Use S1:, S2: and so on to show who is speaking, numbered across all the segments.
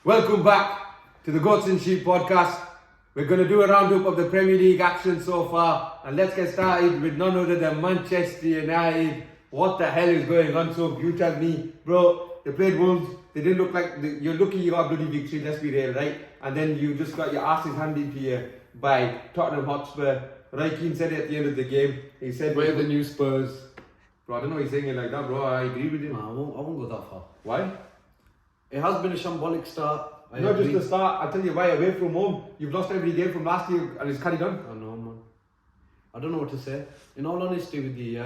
S1: Welcome back to the Goats and Sheep podcast. We're going to do a roundup of the Premier League action so far, and let's get started with none other than Manchester United. What the hell is going on? So you tell me, bro. They played Wolves. They didn't look like you're lucky you got a bloody victory. Let's be real, right? And then you just got your asses handed to you by Tottenham Hotspur. Roy Keane said it at the end of the game. He said,
S2: "We're the new Spurs."
S1: Bro, I don't know why he's saying it like that, bro. I agree with him.
S2: Nah, I won't go that far.
S1: Why?
S2: It has been a shambolic start.
S1: Not just the start. I'll tell you why. Away from home, you've lost every game from last year, and it's carried on.
S2: I know, man. I don't know what to say. In all honesty with you,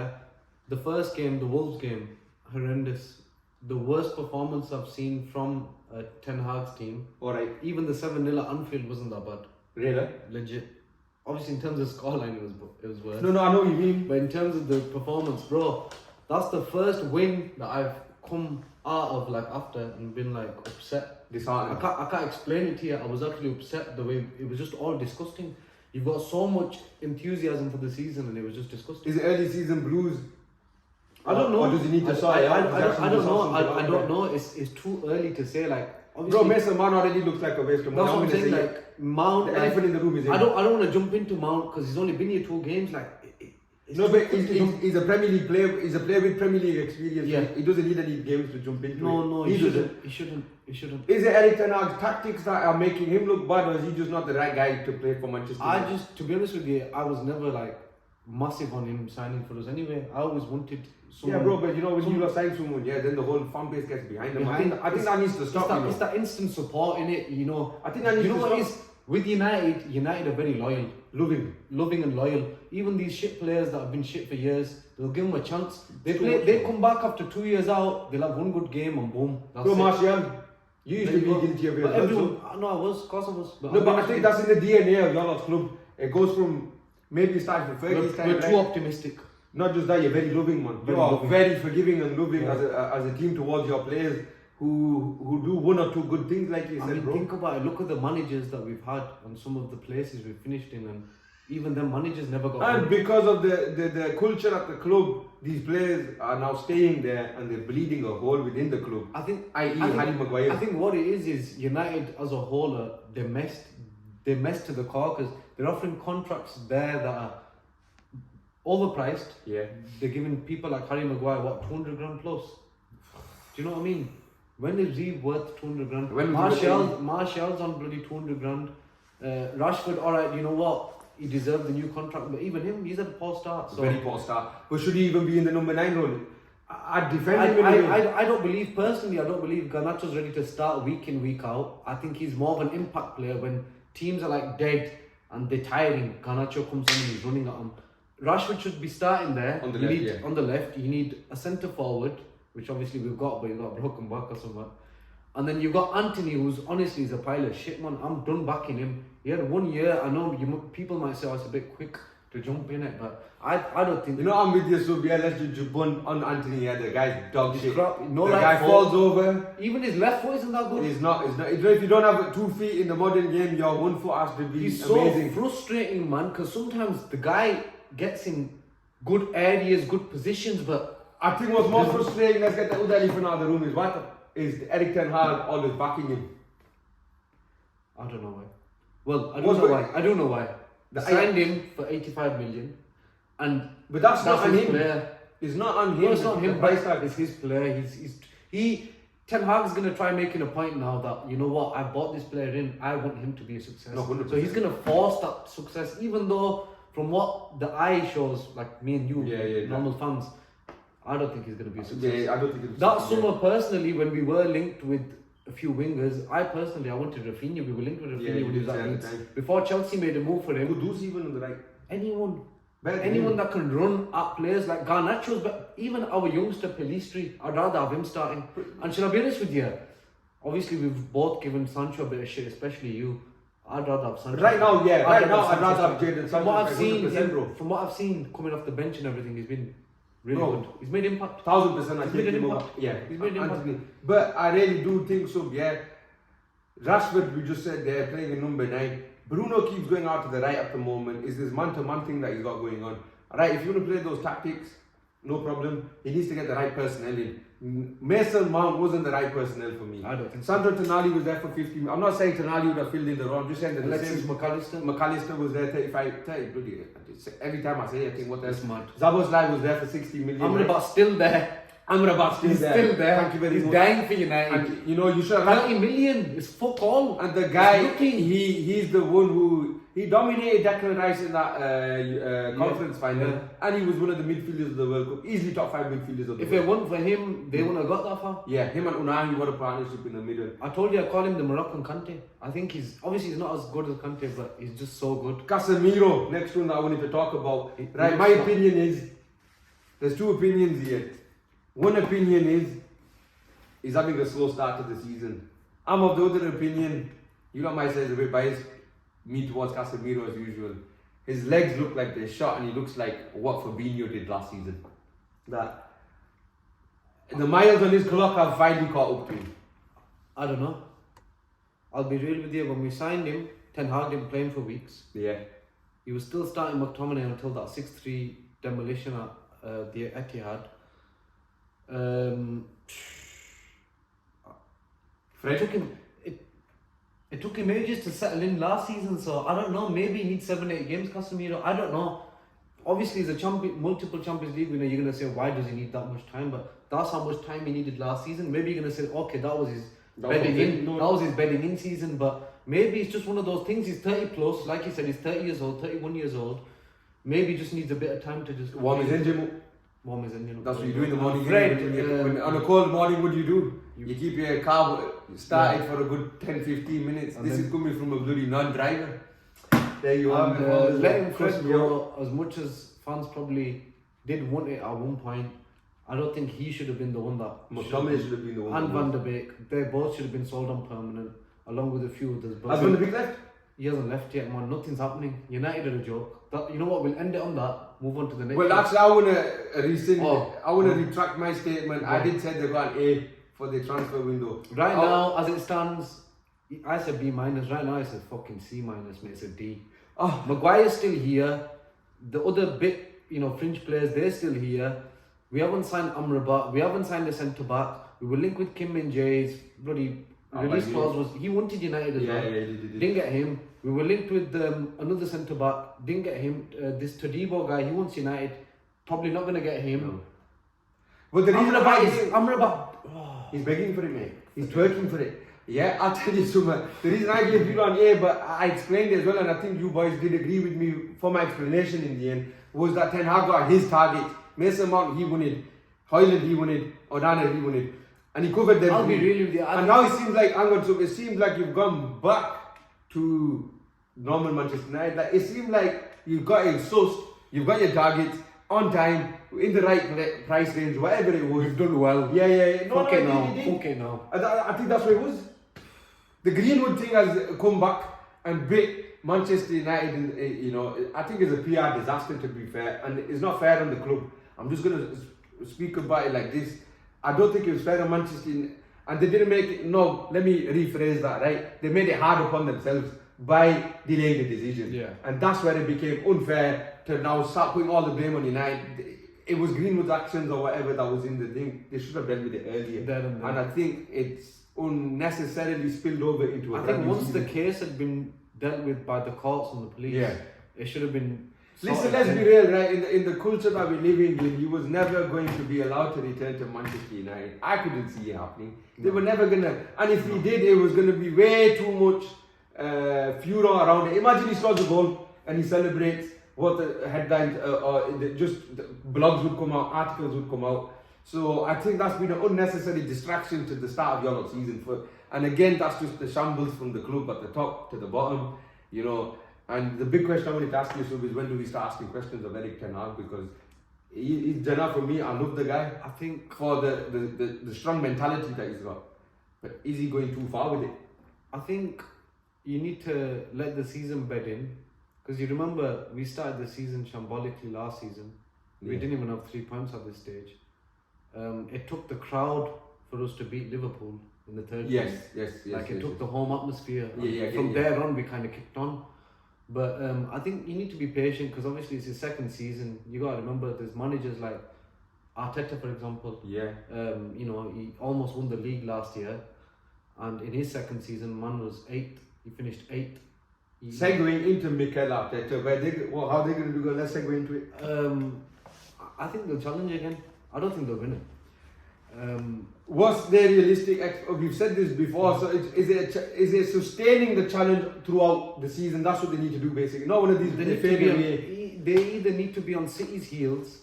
S2: the first game, the Wolves game, horrendous. The worst performance I've seen from Ten Hag's team.
S1: Alright.
S2: Even the 7-0 at Anfield wasn't that bad.
S1: Really?
S2: Legit. Obviously, in terms of scoreline, it was worse.
S1: No, I know what you mean.
S2: But in terms of the performance, bro, that's the first win that I've come out of after and been upset.
S1: Disheartened.
S2: I can't explain it to you. I was actually upset the way it was just all disgusting. You've got so much enthusiasm for the season and it was just disgusting.
S1: Is it early season blues?
S2: I don't know.
S1: Or does he need to sort it out?
S2: I don't know. I don't know. It's too early to say.
S1: Bro, Mason Mount already looks like a waste of money.
S2: That's what I'm saying. Mount.
S1: The elephant in the room is him.
S2: I don't want to jump into Mount because he's only been here 2 games.
S1: No, but he's a Premier League player. He's a player with Premier League experience.
S2: Yeah.
S1: He doesn't need any games to jump into.
S2: No, he shouldn't. He shouldn't.
S1: Is it Eric Ten Hag's tactics that are making him look bad, or is he just not the right guy to play for Manchester United?
S2: To be honest with you, I was never massive on him signing for us anyway. I always wanted someone.
S1: Yeah, bro, but you know when you sign someone, then the whole fan base gets behind him. I think that needs to stop.
S2: It's that instant support in it, you know.
S1: I think that needs to stop.
S2: What it is with United are very loyal, loving and loyal. Even these shit players that have been shit for years, they'll give them a chance. They come back after 2 years out. They'll have one good game and boom. That's
S1: Bro,
S2: it.
S1: Martial, you used to be guilty of it.
S2: No, I was, of course I was.
S1: But I think that's in the DNA of your lot's club. It goes from maybe starting from Fergie's time.
S2: We're too optimistic.
S1: Not just that, you're very loving, man. You are very forgiving and loving as a team towards your players who do 1 or 2 good things, like you said, bro.
S2: Think about it. Look at the managers that we've had and some of the places we've finished in, and even them managers never got.
S1: And because of the culture at the club, these players are now staying there and they're bleeding a hole within the club.
S2: I think
S1: Harry Maguire.
S2: I think what it is United as a whole, they messed to the core because they're offering contracts there that are overpriced.
S1: Yeah.
S2: They're giving people like Harry Maguire 200 grand plus. Do you know what I mean? When is he worth 200 grand? Martial's on bloody 200 grand. Rashford, alright, you know what? He deserved the new contract, but even him, he's had a poor start. So
S1: very poor start. But should he even be in the number 9 role? I'd defend him.
S2: I don't believe Garnacho's ready to start week in, week out. I think he's more of an impact player when teams are dead and they're tiring. Garnacho comes on and he's running at them. Rashford should be starting there.
S1: On the left,
S2: you need a centre forward, which obviously we've got, but you've got a broken back or something. And then you've got Anthony, who's honestly is a pile of shit, man. I'm done backing him. He had 1 year. I know people might say it's a bit quick to jump in it, but I don't think.
S1: You know, I'm with you, so let's just jump on Anthony. Yeah, the guy's dog shit.
S2: No,
S1: the guy falls over.
S2: Even his left foot isn't that good.
S1: It's not. If you don't have 2 feet in the modern game, your 1 foot has to be
S2: He's
S1: amazing.
S2: So frustrating, man, because sometimes the guy gets in good areas, good positions, but
S1: I think what's more frustrating, let's get the other elephant out of the room, is Eric Ten Hag always backing him.
S2: I don't know why. Well, I don't know why. They signed him for 85 million,
S1: but that's not on him.
S2: Player.
S1: It's not on him.
S2: No, it's not him. It's his player. Ten Hag's gonna try making a point now that, you know what, I bought this player in. I want him to be a success.
S1: No, 100%.
S2: So he's gonna force that success, even though from what the eye shows, like me and you, normal fans, I don't think he's gonna be a success.
S1: Yeah, I don't think
S2: that summer personally, when we were linked with a few wingers, I wanted Rafinha. We were linked with Rafinha when he was at Leeds. Before Chelsea made a move for him.
S1: Kudus even on the right.
S2: Anyone that can run at players like Garnacho's, but even our youngster Pelistri, I'd rather have him starting. And should I be honest with you? Obviously, we've both given Sancho a bit of shit, especially you. I'd rather have Sancho.
S1: Right now, I'd rather have Jadon Sancho.
S2: From what I've seen coming off the bench and everything, he's been really good. He's made impact.
S1: 1000%.
S2: He's made an impact.
S1: Yeah,
S2: he's made an impact.
S1: But I really do think so. Yeah, Rashford, we just said they're playing in number 9. Bruno keeps going out to the right at the moment. Is this man-to-man thing that he's got going on? Alright, if you want to play those tactics, no problem. He needs to get the right personnel in. Mason Mount wasn't the right personnel for me.
S2: I don't think so.
S1: Sandro Tonali was there for 50. I'm not saying Tonali would have filled in the role. I'm just saying that
S2: Alexis McAllister.
S1: McAllister was there 30. Bloody, every time I say it, I think what else?
S2: That's mad.
S1: Zaboslai was there for 60 million.
S2: Amrabat's still there.
S1: Amrabat's still there.
S2: Still there.
S1: Thank you very
S2: He's
S1: much.
S2: dying for United.
S1: And, you know, you should have
S2: 30 million is fuck all.
S1: And the guy, he's the one who he dominated Declan Rice in that conference final,
S2: Yeah.
S1: and he was one of the midfielders of the World Cup, easily top 5 midfielders of the
S2: If
S1: World
S2: it weren't for him, they wouldn't have got that far.
S1: Yeah, him and Unai, what a partnership in the middle.
S2: I told you I call him the Moroccan Kante. I think he's not as good as Kante, but he's just so good.
S1: Casemiro, next one that I wanted to talk about.
S2: He
S1: Right, my opinion is there's two opinions here. One opinion is he's having a slow start to the season. I'm of the other opinion. You know, might say it's a bit biased. Me towards Casemiro as usual. His legs look like they're shot, and he looks like what Fabinho did last season. That the miles on his clock have finally caught up to him.
S2: I don't know. I'll be real with you. When we signed him, Ten Hag didn't play him for weeks.
S1: Yeah.
S2: He was still starting McTominay until that 6-3 demolition at the Etihad. It took him ages to settle in last season, so I don't know. Maybe he needs 7-8 games, Casemiro. I don't know. Obviously, he's a multiple Champions League winner. You're gonna say, why does he need that much time? But that's how much time he needed last season. Maybe you're gonna say, okay, that was his bedding in. That was his bedding in season. But maybe it's just one of those things. He's 30 plus, like you said, he's 30 years old, 31 years old. Maybe he just needs a bit of time to just
S1: warm his engine.
S2: Warm his engine.
S1: That's what you do in the morning.
S2: Fred,
S1: on a cold morning, what do? You keep your car started for a good 10-15 minutes. And this is coming from a bloody non-driver. There you are.
S2: Letting Fred go, as much as fans probably did want it at one point, I don't think he should have been the one that.
S1: McTominay should have been the one.
S2: And Van der Beek, they both should have been sold on permanent, along with a few others.
S1: Has Van der Beek left?
S2: He hasn't left yet, man. Nothing's happening. United are a joke. You know what? We'll end it on that. Move on to the next.
S1: Well, actually, I want to rescind. I want to retract my statement. I did say they got an A for the transfer window.
S2: Right now, as it stands, I said B minus. Right now, it's a fucking C minus, mate. It's a D. Maguire's still here. The other bit, fringe players, they're still here. We haven't signed Amrabat. We haven't signed a centre back. We were linked with Kim Min-jae's bloody release clause was he wanted United as well. Didn't get him. We were linked with another centre back. Didn't get him. This Todibo guy, he wants United. Probably not gonna get him.
S1: No. But the reason
S2: Amrabat.
S1: He's begging for it, mate. He's twerking for it. Yeah, I'll tell you something. The reason I gave you on A, but I explained it as well, and I think you boys did agree with me for my explanation in the end, was that Ten Hag got his target. Mason Mount, he wanted. Hoyland, he wanted. Onana, he wanted. And he covered them.
S2: I'll be really with you.
S1: And now it seems like you've gone back to normal Manchester United. Like, it seemed like you've got it sussed, you've got your targets on time, in the right price range, whatever it was.
S2: You've done well.
S1: Yeah.
S2: Okay, now.
S1: I think that's what it was. The Greenwood thing has come back and bit Manchester United. I think it's a PR disaster, to be fair, and it's not fair on the club. I'm just gonna speak about it like this. I don't think it was fair on Manchester United, and they didn't make it. No, let me rephrase that. Right, they made it hard upon themselves by delaying the decision.
S2: Yeah,
S1: and that's where it became unfair to now start putting all the blame on United. It was Greenwood's actions or whatever that was in the thing. They should have dealt with it earlier. And I think it's unnecessarily spilled over into a.
S2: I think once the case had been dealt with by the courts and the police, it should have been.
S1: Listen, let's be real, right? In the culture that we're living in, he was never going to be allowed to return to Manchester United. I couldn't see it happening. They were never gonna, and if he did, it was gonna be way too much furor around it. Imagine he scores a goal and he celebrates. What the headlines blogs would come out, articles would come out. So I think that's been an unnecessary distraction to the start of your season. And again, that's just the shambles from the club at the top to the bottom, And the big question I wanted to ask you, is when do we start asking questions of Eric Ten Hag? Because he's done enough for me. I love the guy.
S2: I think
S1: for the strong mentality that he's got. But is he going too far with it?
S2: I think you need to let the season bed in. Because you remember, we started the season shambolically last season. We didn't even have 3 points at this stage. It took the crowd for us to beat Liverpool in the third game.
S1: Yes.
S2: It took the home atmosphere.
S1: From
S2: there on, we kind of kicked on. But I think you need to be patient because obviously it's his second season. You got to remember, there's managers like Arteta, for example.
S1: Yeah.
S2: You know, he almost won the league last year, and in his second season, man was 8th. He finished 8th.
S1: Segueing into Mikel Arteta, how are they going to do? Let's segue into it.
S2: I think they'll challenge again. I don't think they'll win it.
S1: What's their realistic? We've said this before. So is it sustaining the challenge throughout the season? That's what they need to do, basically. Not one of these.
S2: They either need to be on City's heels,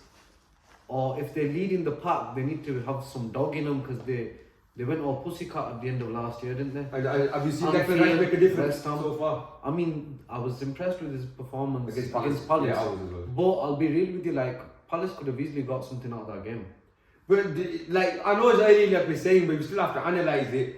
S2: or if they lead in the pack, they need to have some dog in them because they went all pussycat at the end of last year, didn't they?
S1: Have you seen Declan Rice make a difference so far?
S2: I mean, I was impressed with his performance against Palace.
S1: Yeah, I was as well.
S2: But I'll be real with you, like Palace could have easily got something out of that game.
S1: But I know it's early, like we're saying, but you still have to analyse it.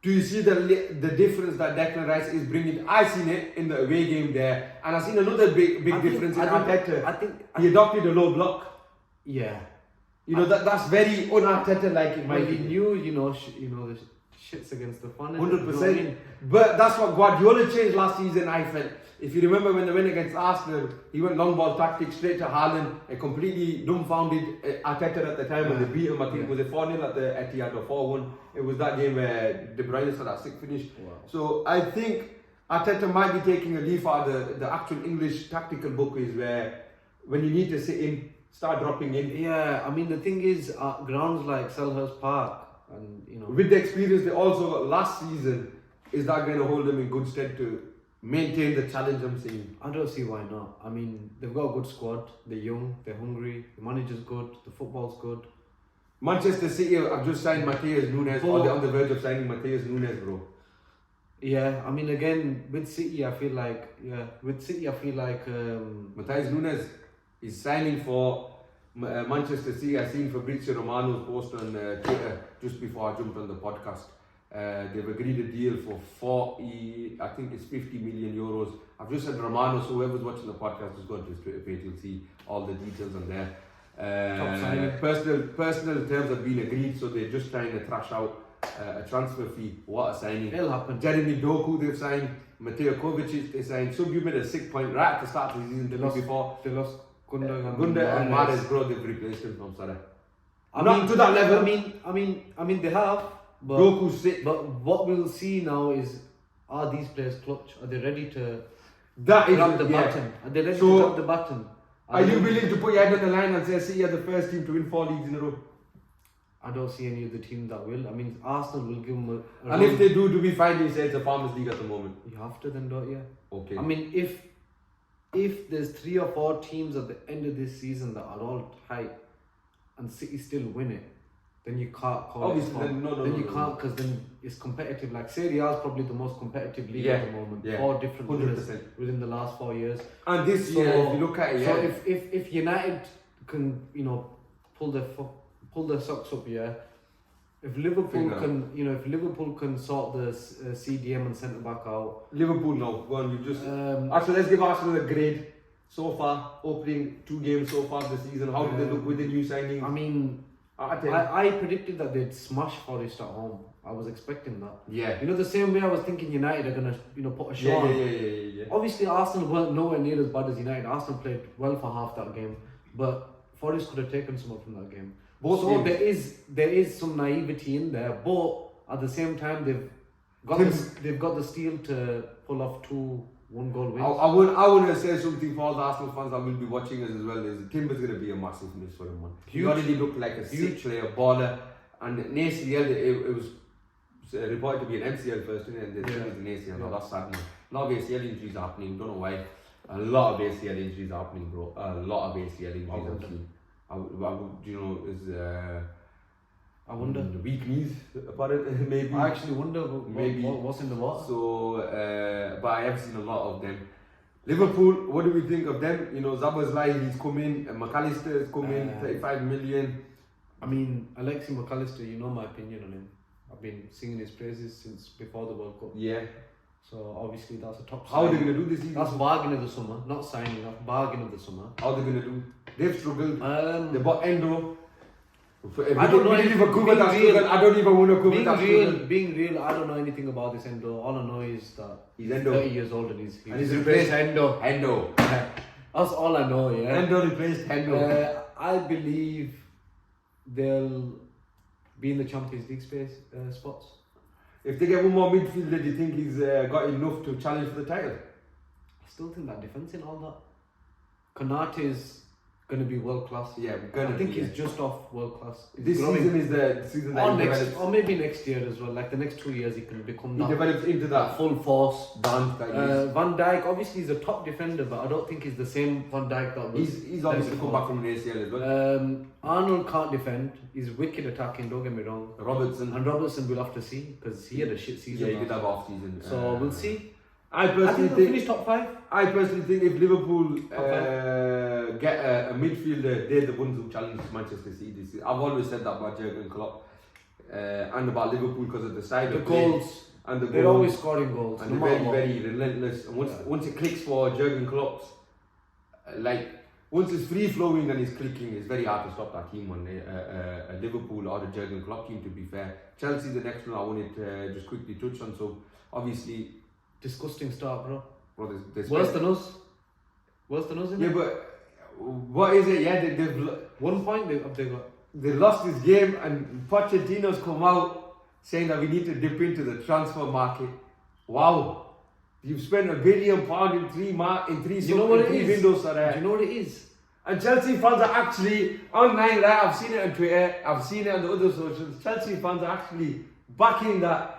S1: Do you see the difference that Declan Rice is bringing? I've seen it in the away game there, and I've seen another big difference in Arteta.
S2: I think
S1: he adopted a low block.
S2: Yeah.
S1: You know that's very un-Arteta like in my
S2: he
S1: opinion.
S2: knew, the shits against the fun.
S1: 100%. But that's what Guardiola changed last season, I felt. If you remember when they went against Arsenal, he went long ball tactics straight to Haaland, a completely dumbfounded Arteta at the time when they beat him. I think was it 4-0 at the Etihad or 4-1. It was that game where De Bruyne had that sick finish.
S2: Wow.
S1: So I think Arteta might be taking a leaf out of the actual English tactical book, is where when you need to sit in, start dropping in.
S2: Yeah, I mean the thing is, grounds like Selhurst Park, and
S1: with the experience they also got last season, is that going to hold them in good stead to maintain the challenge I'm seeing?
S2: I don't see why not. I mean, they've got a good squad. They're young. They're hungry. The manager's good. The football's good.
S1: Manchester City have just signed Matheus Nunes, or they're on the verge of signing Matheus Nunes, bro.
S2: Yeah, I mean, again with City, I feel like
S1: Matheus Nunes is signing for Manchester City. I seen Fabrizio Romano's post on Twitter just before I jumped on the podcast. They've agreed a deal for 50 million euros. I've just said Romano, so whoever's watching the podcast, just go to his Twitter page, you'll see all the details on there. Personal terms have been agreed, so they're just trying to thrash out a transfer fee. What a signing.
S2: It'll happen.
S1: Jeremy Doku they've signed, Mateo Kovacic they signed. So you made a sick point right at the start of the season. They lost Gunda and Mahrez, bro, they've replaced him from Salah. Not to that level.
S2: I mean they have. But,
S1: Doku's sick.
S2: But what we'll see now is, are these players clutch? Are they ready to
S1: grab
S2: the button? Are they ready to grab the button?
S1: Are you willing to put your head on the line and say City are the first team to win 4 leagues in a row?
S2: I don't see any of the team that will. I mean, Arsenal will give them a
S1: and if they do we find it's a Farmers League at the moment?
S2: You have to then, don't you?
S1: Okay.
S2: I mean, if there's 3 or 4 teams at the end of this season that are all tight and City still win it, then you can't call
S1: obviously,
S2: it. Then you can't, because then it's competitive. Like Serie A is probably the most competitive league at the moment.
S1: Yeah.
S2: 4 different
S1: 100%.
S2: winners within the last 4 years.
S1: And this year, if you look at it,
S2: so if United can pull their socks up, if Liverpool can sort the CDM and centre back out.
S1: Liverpool, no, go on. You just actually let's give Arsenal a grade so far. Opening 2 games so far this season. How do they look with the new signings?
S2: I mean, I predicted that they'd smash Forest at home. I was expecting that.
S1: Yeah.
S2: The same way I was thinking United are gonna put a show on.
S1: Yeah.
S2: Obviously, Arsenal weren't nowhere near as bad as United. Arsenal played well for half that game, but Forest could have taken something from that game. So there is some naivety in there, but at the same time they've got the steel to pull off 2 1-goal wins.
S1: I want to say something for all the Arsenal fans that will be watching us as well. Is Timber's going to be a massive miss for him, man. He already looked like a sick player, baller, and an ACL. It was reported to be an MCL first, and then it was an ACL. Now that's sad, man. A lot of ACL injuries are happening. Don't know why. A lot of ACL injuries are happening, bro. A lot of ACL injuries.
S2: I wonder.
S1: Weak knees, apparently, maybe.
S2: I actually wonder what's in the water.
S1: So, but I have seen a lot of them. Liverpool, what do we think of them? Szoboszlai, he's come in, McAllister has come in, 35 million.
S2: I mean, Alexi McAllister, my opinion on him. I've been singing his praises since before the World Cup.
S1: Yeah.
S2: So obviously that's a top.
S1: How are they going to do this season?
S2: That's bargain of the summer, not signing. That's bargain of the summer.
S1: How are they going to do? They've struggled. They bought Endo.
S2: I don't know.
S1: I don't even want to cover that.
S2: Being real, I don't know anything about this Endo. All I know is that
S1: he's Endo.
S2: 30 years old and he's
S1: replaced
S2: Endo. That's all I know. Yeah.
S1: Endo replaced Endo.
S2: I believe they'll be in the Champions League spots.
S1: If they get one more midfielder, do you think he's got enough to challenge for the title?
S2: I still think that defense and all that. Konate is going to be world class.
S1: Yeah,
S2: I think he's just off world class.
S1: This season is the season that he develops.
S2: Or maybe next year as well. Like the next 2 years, he can become that.
S1: He develops into that
S2: full force.
S1: Dante that he is.
S2: Van Dijk, obviously, he's a top defender, but I don't think he's the same Van Dijk that was.
S1: He's obviously come back from an ACL as well.
S2: Arnold can't defend. He's wicked attacking. Don't get me wrong.
S1: Robertson
S2: we'll have to see because he had a shit season.
S1: Yeah, he did have off season.
S2: So we'll see.
S1: I personally
S2: think they'll finish top 5.
S1: I personally think if Liverpool get a midfielder, they're the ones who challenge Manchester City this season. I've always said that about Jurgen Klopp and about Liverpool because of the side
S2: The
S1: of play
S2: goals.
S1: and the
S2: They're
S1: goals.
S2: always scoring goals.
S1: And they're very relentless. And once it clicks for Jurgen Klopp's, once it's free flowing and it's clicking, it's very hard to stop that team on a Liverpool or the Jurgen Klopp team. To be fair, Chelsea the next one I wanted to just quickly touch on. So obviously.
S2: Disgusting start, bro.
S1: There's
S2: Worse than us. Worse than us, isn't it?
S1: Yeah, but what is it? Yeah, they've
S2: 1 point they got.
S1: They lost this game, and Pochettino's come out saying that we need to dip into the transfer market. Wow, you've spent £1 billion in three windows.
S2: Do you know what it is?
S1: And Chelsea fans are actually online. Right? I've seen it on Twitter. I've seen it on the other socials. Chelsea fans are actually backing that.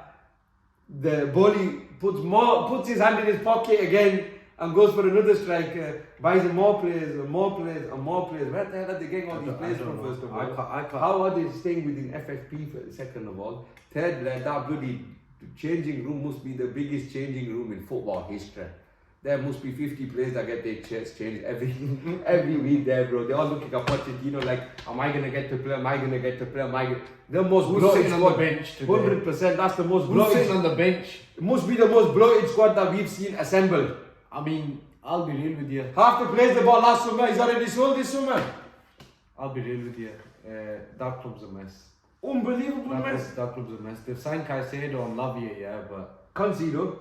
S1: The bully puts his hand in his pocket again and goes for another striker, buys more players and more players and more players. Where the hell are they getting all these players from, first of all?
S2: I can't.
S1: How are they staying within FFP for second of all? Third, that bloody changing room must be the biggest changing room in football history. There must be 50 players that get their shirts changed every week there, bro. They're all looking at Pochettino like, am I going to get to play? Am I going to get to play? Am I going The most bloated
S2: squad. On the bench today?
S1: 100%. That's the most
S2: Who's
S1: bloated.
S2: sitting on the bench?
S1: It must be the most bloated squad that we've seen assembled.
S2: I mean, I'll be real with you.
S1: Half the players they bought last summer, he's already sold this summer.
S2: I'll be real with you. That club's a mess.
S1: Unbelievable mess.
S2: That club's a mess. They've signed Caicedo and Lavia, yeah, but...
S1: Concedo.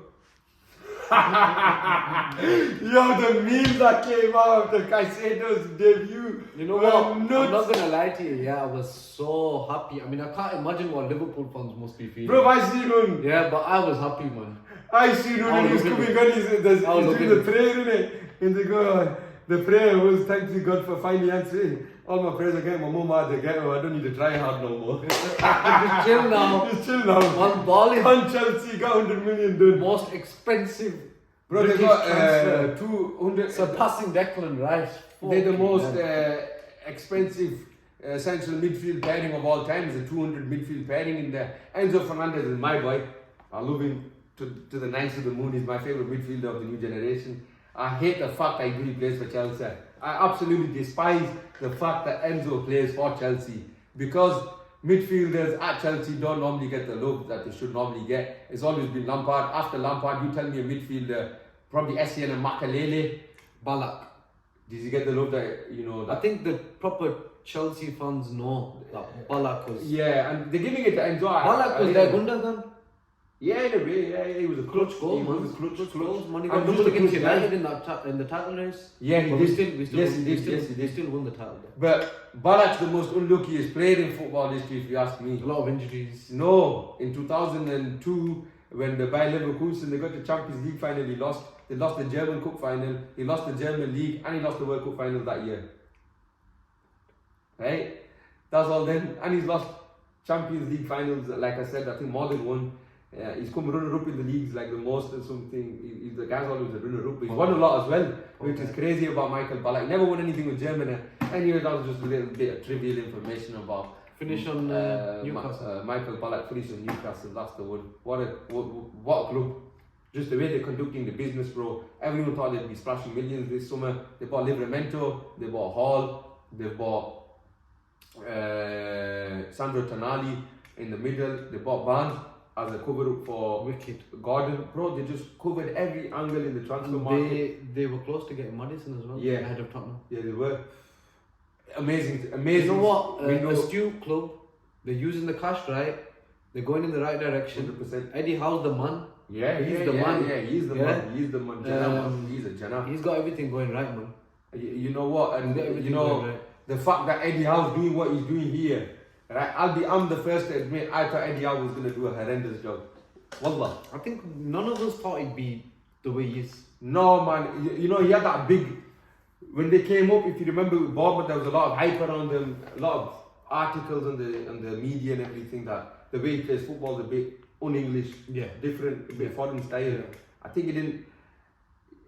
S1: Yo, the memes that came out after Caicedo's debut.
S2: You know what? I'm not gonna lie to you, yeah, I was so happy. I mean, I can't imagine what Liverpool fans must be feeling.
S1: Bro, I seen him.
S2: Yeah, but I was happy, man.
S1: I seen him and he's coming on, he's doing the prayer, innit? And they go, the prayer was thanks to God for finally answering. All my prayers are getting my mum out of the ghetto. I don't need to try hard no more.
S2: Just chill now.
S1: Just chill now.
S2: One ball in.
S1: On Chelsea got 100 million done.
S2: Most expensive.
S1: Bro, they
S2: British
S1: got
S2: transfer.
S1: 200.
S2: Surpassing Declan Rice.
S1: They're the most expensive central midfield pairing of all time. There's a 200 midfield pairing in there. Enzo Fernandez is my boy. I love him to the nines of the moon. He's my favourite midfielder of the new generation. I hate the fact that he plays for Chelsea. I absolutely despise the fact that Enzo plays for Chelsea because midfielders at Chelsea don't normally get the love that they should normally get. It's always been Lampard. After Lampard, you tell me a midfielder, probably Essien and Makalele.
S2: Ballack.
S1: Did he get the love that, you know?
S2: I think the proper Chelsea fans know that Ballack was...
S1: Yeah, and they're giving it to Enzo.
S2: Ballack was their Gundogan.
S1: Yeah, in a way, yeah, he was a clutch
S2: goal,
S1: man.
S2: He
S1: was a clutch
S2: goals, man. He
S1: And
S2: got
S1: just
S2: doubled
S1: a
S2: against
S1: clutch
S2: United
S1: guy.
S2: in the title race.
S1: Yeah, he
S2: But
S1: did.
S2: we still won the title.
S1: But Ballack's the most unluckiest player in football history, if you ask me.
S2: A lot of injuries.
S1: No, in 2002, when the Bayer Leverkusen, they got the Champions League final, he lost. They lost the German Cup final, he lost the German League, and he lost the World Cup final that year. Right? That's all then. And he's lost Champions League finals, like I said, I think more than one. He's come runner-up in the leagues like the most or something. He's the guy's always a runner-up. He's won a lot as well, which is crazy about Michael Ballack. He never won anything with Germany. Anyway, that was just a little bit of trivial information about
S2: Finish on Newcastle.
S1: Michael Ballack finished on Newcastle. That's the one. What a club. Just the way they're conducting the business, bro. Everyone thought they'd be splashing millions this summer. They bought Livramento, they bought Hall, they bought Sandro Tonali in the middle, they bought Barnes as a cover up for
S2: Wicked.
S1: Gordon. Bro, they just covered every angle in the transfer market.
S2: They were close to getting Maddison as well.
S1: Yeah.
S2: Ahead of Tottenham.
S1: Yeah, they were. Amazing.
S2: You know what? A astute club. They're using the cash right. They're going in the right direction.
S1: 100%.
S2: Eddie Howe's the man.
S1: Yeah,
S2: he's the man.
S1: Yeah, he's the man. He's the man. Jenna, he's a Jenna.
S2: He's got everything going right, man.
S1: You know what? And you know, the fact that Eddie Howe's doing what he's doing here Right, I'm the first to admit I thought Eddie Howe was going to do a horrendous job. Wallah.
S2: I think none of us thought it'd be the way he is.
S1: No, man. You know, he had that big. When they came up, if you remember with Bournemouth, there was a lot of hype around them, a lot of articles on the media and everything that the way he plays football is a bit un-English, different, a bit foreign style.
S2: Yeah.
S1: I think he didn't.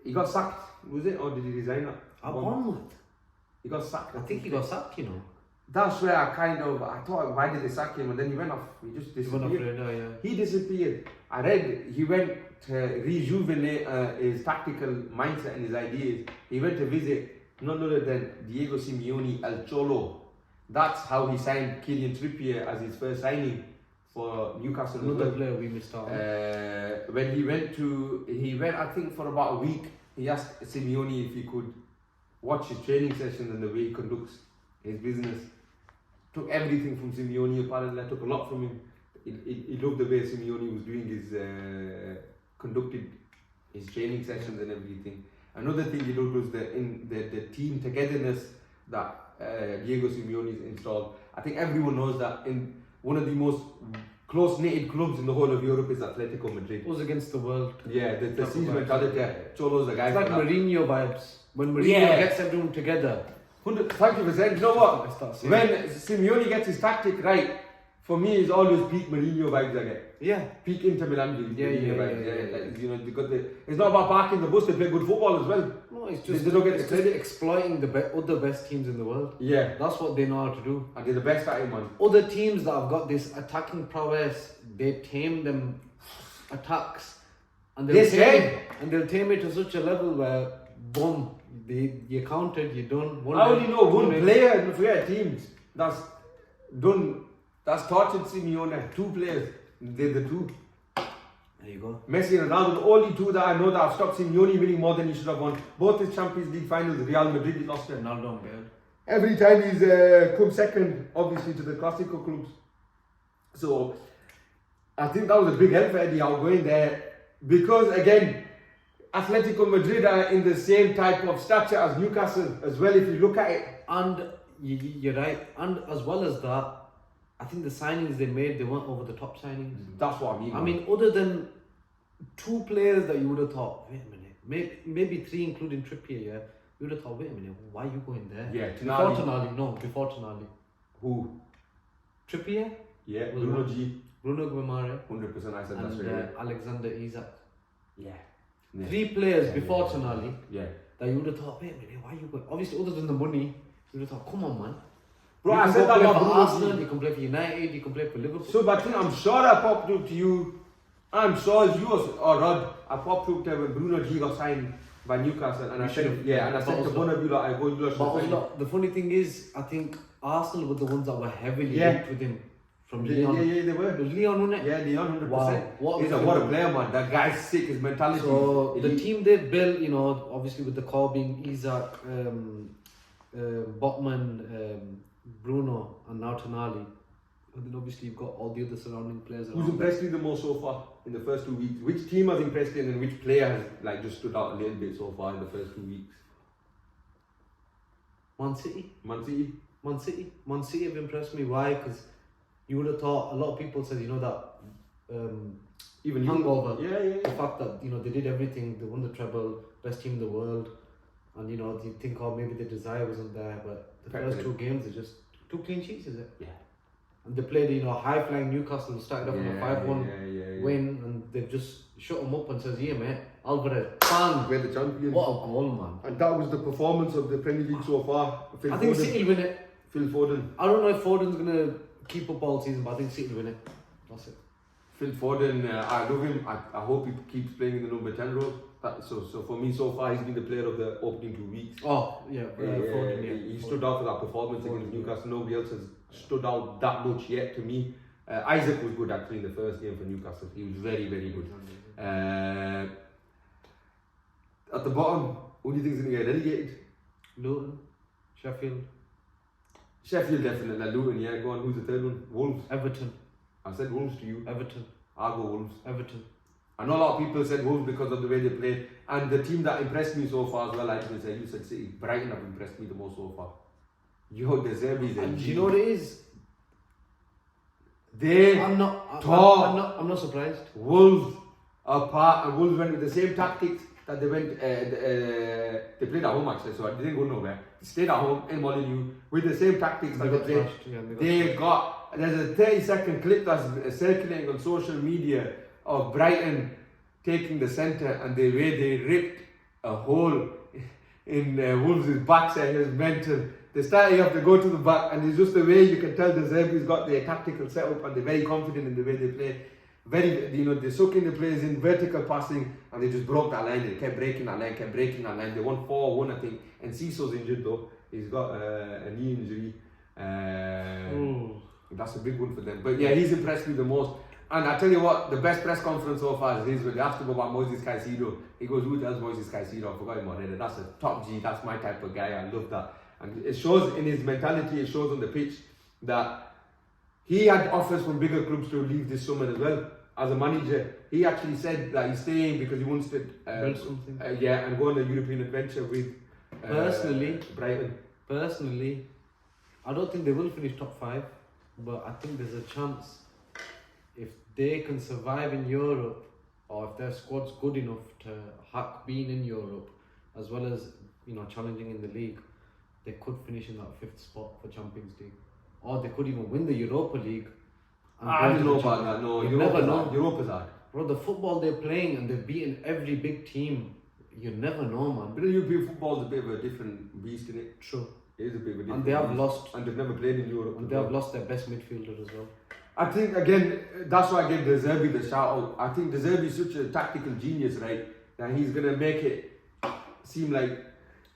S1: He got sacked, was it, or did he resign?
S2: At Bournemouth.
S1: He got sacked.
S2: I think he got sacked, you know.
S1: That's where I thought, why did they sack him? And then he went off. He just disappeared. He disappeared. I read he went to rejuvenate his tactical mindset and his ideas. He went to visit none other than Diego Simeone El Cholo. That's how he signed Kylian Trippier as his first signing for Newcastle.
S2: Another player we missed out.
S1: When he went I think for about a week. He asked Simeone if he could watch his training sessions and the way he conducts his business. Took everything from Simeone, apparently. I took a lot from him. He loved the way Simeone was doing his conducted his training sessions and everything. Another thing he loved was the team togetherness that Diego Simeone installed. I think everyone knows that in one of the most close-knitted clubs in the whole of Europe is Atletico Madrid.
S2: It was against the world.
S1: Yeah, the siege mentality. Cholo's the guy.
S2: It's like Mourinho vibes. When Mourinho gets everyone together.
S1: 100%. You know what? When Simeone gets his tactic right, for me, it's always peak Mourinho vibes I get.
S2: Yeah.
S1: Peak Inter Milan vibes.
S2: Yeah.
S1: You know, it's not about parking the bus, they play good football as well.
S2: No, it's just,
S1: they don't get the credit.
S2: Exploiting the other best teams in the world.
S1: Yeah.
S2: That's what they know how to do.
S1: And they're the best at it, man.
S2: Other teams that have got this attacking prowess, they tame them attacks. And they'll tame it to such a level where, boom, you counted, you done.
S1: I only know one player in the teams that's tortured Simeone. Two players. They're the two.
S2: There you go.
S1: Messi and Ronaldo, the only two that I know that have stopped Simeone winning more than he should have won. Both his Champions League finals, Real Madrid, he lost them.
S2: Ronaldo and Bale.
S1: Every time he's come second, obviously, to the Clasico clubs. So, I think that was a big help for Eddie Howe going there. Because, again, Atletico Madrid are in the same type of stature as Newcastle as well, if you look at it.
S2: And you're right. And as well as that, I think the signings they made, they weren't over the top signings.
S1: That's what I mean.
S2: I mean, other than two players that you would have thought, wait a minute, maybe three including Trippier, you would have thought, wait a minute, why are you going there?
S1: Yeah,
S2: before Tonali.
S1: Who?
S2: Trippier?
S1: Yeah, Bruno G.
S2: Bruno Guimaraes.
S1: 100% I said that's
S2: and
S1: right.
S2: Alexander Isak.
S1: Yeah.
S2: Three players before Tonali.
S1: Yeah.
S2: That you would have thought, wait a minute, why are you going? Obviously, other than the money, you would have thought, come on, man.
S1: Bro,
S2: you
S1: I said that about
S2: Bruno Arsenal, you can play for United, you can play for Liverpool.
S1: So, but I'm sure I popped up to you. I'm sure you or Rod, I popped up to when Bruno G got signed by Newcastle, and I said to Bonabula, I go, you
S2: But the funny thing is, I think Arsenal were the ones that were heavily linked with him. From Leon.
S1: Yeah, they were.
S2: It was Leon, wasn't it?
S1: Yeah, Leon, 100%.
S2: Wow.
S1: He's what a player, man. That guy's sick, his mentality.
S2: So, the team they've built, you know, obviously with the core being Isak, Botman, Bruno, and now Tonali. And then obviously you've got all the other surrounding players.
S1: Who's impressed you the most so far in the first 2 weeks? Which team has impressed you and which player has just stood out a little bit so far in the first 2 weeks?
S2: Man City.
S1: Man City
S2: have impressed me. Why? Because you would have thought, a lot of people said, you know, that
S1: even
S2: hangover.
S1: Yeah.
S2: The fact that, you know, they did everything, they won the treble, best team in the world, and you know, you think, oh, maybe the desire wasn't there, but the first 2 games, they just 2 clean sheets, is it?
S1: Yeah.
S2: And they played, you know, high-flying Newcastle, started off on a 5-1 win, and they've just shut them up and says, yeah, mate, Alvarez, bang!
S1: We're the champions.
S2: What a goal, man.
S1: And that was the performance of the Premier League so far.
S2: I think City will win it.
S1: Phil Foden.
S2: I don't know if Foden's going to keep up all season, but I think City will win it. That's it.
S1: Phil Foden, I love him. I hope he keeps playing in the number 10 role. So for me, so far, he's been the player of the opening 2 weeks.
S2: Oh, yeah. Foden, yeah.
S1: He stood out for that performance against Newcastle. Nobody else has stood out that much yet to me. Isaac was good actually in the first game for Newcastle. He was very, very good. At the bottom, who do you think is going to get relegated?
S2: Luton, Sheffield.
S1: Sheffield definitely. Luton, yeah. Go on. Who's the third one? Wolves.
S2: Everton.
S1: I said Wolves to you.
S2: Everton.
S1: I'll go Wolves.
S2: Everton.
S1: I know a lot of people said Wolves because of the way they played. And the team that impressed me so far as well, like you said City. Brighton have impressed me the most so far. Yo, the Zerbi's
S2: and you know what it is?
S1: They
S2: I'm not surprised.
S1: Wolves apart, and Wolves went with the same tactics that they went. They played at home actually, so they didn't go nowhere. They stayed at home in Molineux with the same tactics that they played. They got. There's a 30-second clip that's circulating on social media of Brighton taking the centre, and the way they ripped a hole in Wolves' backside is mental. They start, you have to go to the back, and it's just the way you can tell the Zerbi's got their tactical setup, and they're very confident in the way they play. They're soaking the players in vertical passing, and they just broke that line. They kept breaking that line. They won 4-1, I think. And Cecil's injured though. He's got a knee injury. That's a big one for them. But yeah, he's impressed me the most. And I tell you what, the best press conference so far is his, when they asked him about Moises Caicedo. He goes, who tells Moises Caicedo? I forgot him already. That's a top G. That's my type of guy. I love that. And it shows in his mentality, it shows on the pitch that he had offers from bigger clubs to leave this summer as well. As a manager, he actually said that he's staying because he wants to
S2: build something.
S1: And go on a European adventure with Brighton.
S2: Personally, I don't think they will finish top 5, but I think there's a chance if they can survive in Europe, or if their squad's good enough to hack being in Europe, as well as challenging in the league, they could finish in that 5th spot for Champions League, or they could even win the Europa League.
S1: I don't know about that. No, Europa's hard.
S2: Bro, the football they're playing, and they've beaten every big team. You never know, man.
S1: But European football is a bit of a different beast, isn't it?
S2: True.
S1: It is a bit of a different
S2: And they have
S1: beast.
S2: lost.
S1: And they've never played in Europe.
S2: And they have lost their best midfielder as well.
S1: I think, again, that's why I gave De Zerbi the shout out. I think De Zerbi is such a tactical genius, right? That he's going to make it seem like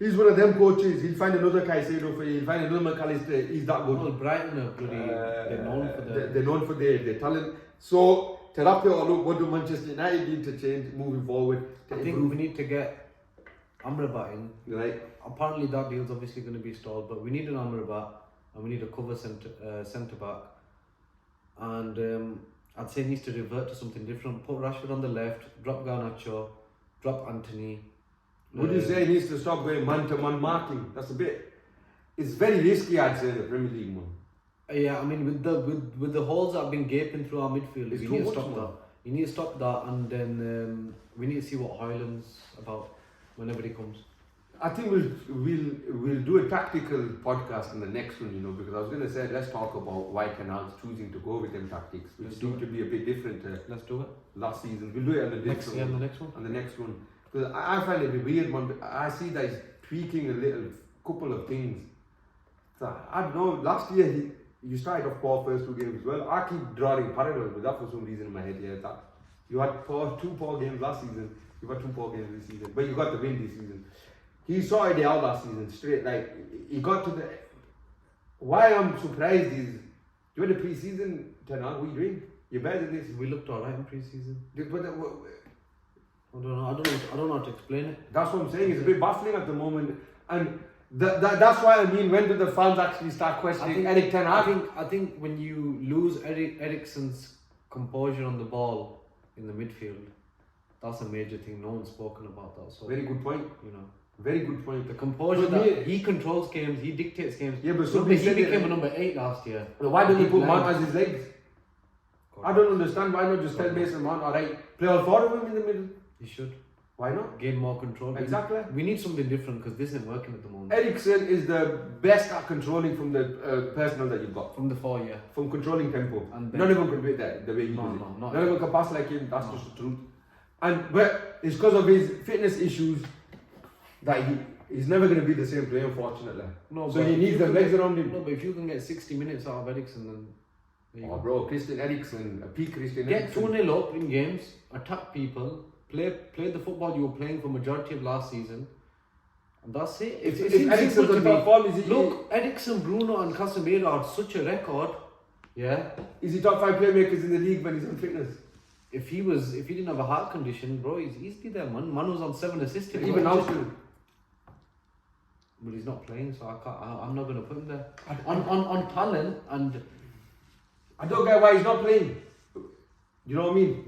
S1: he's one of them coaches. He'll find another Caicedo for you. He'll find another McAllister. He's that good.
S2: Well, Brighton are bloody. They're
S1: known for their talent. So, to wrap it all up, what do Manchester United need to change moving forward?
S2: I think we need to get Amrabat in.
S1: Right.
S2: Apparently that deal's obviously going to be stalled, but we need an Amrabat, and we need a cover centre back. And I'd say he needs to revert to something different. Put Rashford on the left, drop Garnacho, drop Anthony.
S1: Would you say he needs to stop going man-to-man marking? That's a bit. It's very risky, I'd say, in the Premier League, man.
S2: Yeah, I mean, with the holes that have been gaping through our midfield, we need to stop that. You need to stop that, and then we need to see what Højlund's about whenever he comes.
S1: I think we'll do a tactical podcast in the next one, because I was going to say let's talk about why Canal's choosing to go with them tactics, which seem to be a bit different to
S2: let's do it.
S1: Last season. We'll do it on the next one. On the next one. Because I find it a bit weird, man. I see that he's tweaking a couple of things. So, I don't know, last year you started off poor first 2 games as well. I keep drawing parallels with that for some reason in my head here. That you had 2 poor games last season, you've had 2 poor games this season, but you got the win this season. He sorted it out last season straight, he got to the... Why I'm surprised is, during the pre-season, Tenan, what are you doing? You're better than this.
S2: We looked alright in pre-season.
S1: But,
S2: I don't know how to explain it.
S1: That's what I'm saying, it's a bit baffling at the moment. And that's why when do the fans actually start questioning Erik Ten Hag?
S2: I think when you lose Eriksen's composure on the ball in the midfield, that's a major thing. No one's spoken about that. So
S1: very good point. Very good point.
S2: The composure that he controls games, he dictates games.
S1: Yeah, but
S2: he became a number 8 last year.
S1: Why don't he put Mount as his legs? I don't understand. Why not just tell Mason Mount, alright, play all 4 of them in the middle?
S2: He should.
S1: Why not?
S2: Gain more control.
S1: Exactly.
S2: We need something different because this isn't working at the moment.
S1: Eriksen is the best at controlling from the personnel that you've got.
S2: From the 4, yeah.
S1: From controlling tempo. And none of them can do it that the way he does it. None of them can pass like him. That's just the truth. But it's because of his fitness issues that he's never going to be the same player, unfortunately. So he needs the legs around him.
S2: No, but if you can get 60 minutes out of Eriksen, then...
S1: bro, Christian Eriksen, a peak Christian
S2: Eriksen. Get 2-0 up in games, attack people, play the football you were playing for majority of last season, and that's it. If
S1: Eriksen's on top form,
S2: look, Eriksen, Bruno and Casemiro had such a record, yeah.
S1: Is he top 5 playmakers in the league when he's on fitness?
S2: If he didn't have a heart condition, bro, he's easily there, man. Man was on 7 assists.
S1: Even now still.
S2: But he's not playing, so I'm not going to put him there. On talent and...
S1: I don't get why he's not playing. You know what I mean?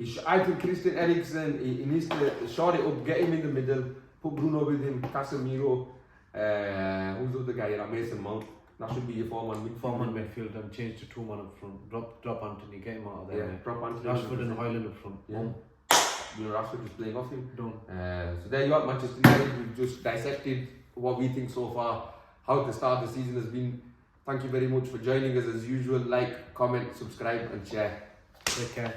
S2: Yeah.
S1: I think Christian Eriksen, he needs to short it up, get him in the middle, put Bruno with him, Casemiro, who's the other guy, Mason Mount. That should be your 4-man midfield.
S2: 4-man midfield and change to 2-man up front. Drop Anthony, get him out of there.
S1: Yeah, drop Anthony.
S2: Rashford and Højlund up front.
S1: Yeah. Rashford is playing off him.
S2: Done.
S1: So there you are, Manchester United. We've just dissected what we think so far, how the start of the season has been. Thank you very much for joining us as usual. Like, comment, subscribe and share.
S2: Take care.